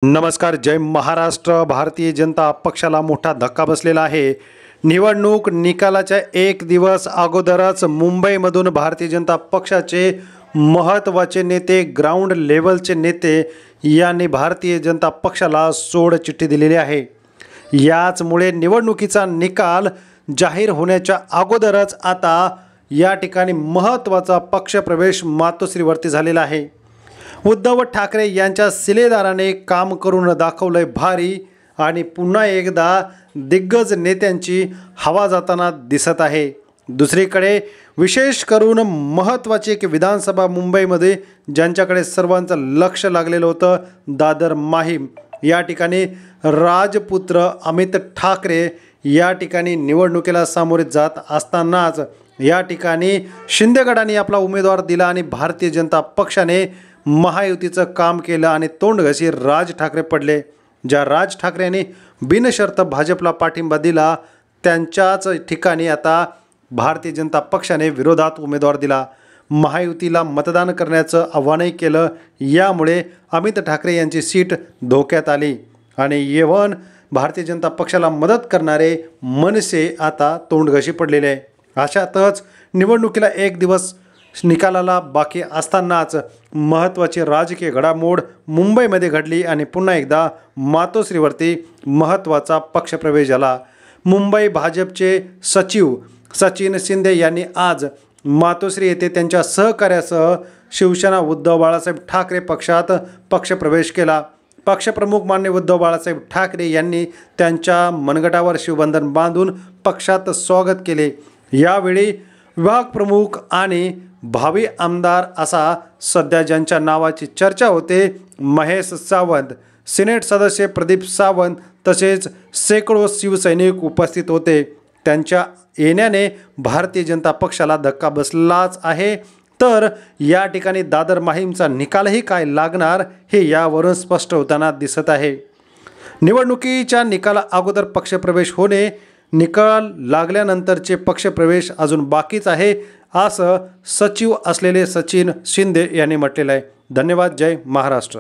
नमस्कार. जय महाराष्ट्र. भारतीय जनता पक्षाला मोठा धक्का बसलेला आहे. निवडणूक निकालाच्या एक दिवस अगोदरच मुंबईमधून भारतीय जनता पक्षाचे महत्त्वाचे नेते, ग्राउंड लेवलचे नेते यांनी भारतीय जनता पक्षाला सोडचिठ्ठी दिलेली आहे. याचमुळे निवडणुकीचा निकाल जाहीर होण्याच्या अगोदरच आता या ठिकाणी महत्त्वाचा पक्षप्रवेश मातोश्रीवरती झालेला आहे. उद्धव ठाकरे यांच्या शिलेदाराने काम करून दाखवलंय भारी आणि पुन्हा एकदा दिग्गज नेत्यांची हवा जाताना दिसत आहे. दुसरीकडे विशेष करून महत्त्वाची एक विधानसभा मुंबईमध्ये ज्यांच्याकडे सर्वांचं लक्ष लागलेलं होतं, दादर माहीम या ठिकाणी राजपुत्र अमित ठाकरे या ठिकाणी निवडणुकीला सामोरे जात असतानाच या ठिकाणी शिंदे गटाने आपला उमेदवार दिला आणि भारतीय जनता पक्षाने महायुतीचं काम केलं आणि तोंडघशी राज ठाकरे पडले. ज्या राज ठाकरेंनी बिनशर्त भाजपला पाठिंबा दिला त्यांच्याच ठिकाणी आता भारतीय जनता पक्षाने विरोधात उमेदवार दिला. महायुतीला मतदान करण्याचं आव्हानही केलं. यामुळे अमित ठाकरे यांची सीट धोक्यात आली आणि येवन भारतीय जनता पक्षाला मदत करणारे मनसे आता तोंडघशी पडलेले आहे. अशातच निवडणुकीला एक दिवस निकालाला बाकी असतानाच महत्त्वाची राजकीय घडामोड मुंबईमध्ये घडली आणि पुन्हा एकदा मातोश्रीवरती महत्त्वाचा पक्षप्रवेश झाला. मुंबई भाजपचे सचिव सचिन शिंदे यांनी आज मातोश्री येथे त्यांच्या सहकार्यासह शिवसेना उद्धव बाळासाहेब ठाकरे पक्षात पक्षप्रवेश केला. पक्षप्रमुख माननीय उद्धव बाळासाहेब ठाकरे यांनी त्यांच्या मनगटावर शिवबंधन बांधून पक्षात स्वागत केले. यावेळी विभाग प्रमुख आणि भावी आमदार असा सध्या ज्यांच्या नावाची चर्चा होते, महेश सावंत, सिनेट सदस्य प्रदीप सावंत तसेच शेकडो शिवसैनिक उपस्थित होते. त्यांच्या येण्याने भारतीय जनता पक्षाला धक्का बसलाच आहे. तर या ठिकाणी दादर माहीमचा निकालही काय लागणार हे यावरून स्पष्ट होताना दिसत आहे. निवडणुकीच्या निकाला अगोदर पक्षप्रवेश होणे, निकाल लागल्यानंतरचे पक्षप्रवेश अजून बाकीच आहे असं सचिव असलेले सचिन शिंदे यांनी म्हटलेलं आहे. धन्यवाद. जय महाराष्ट्र.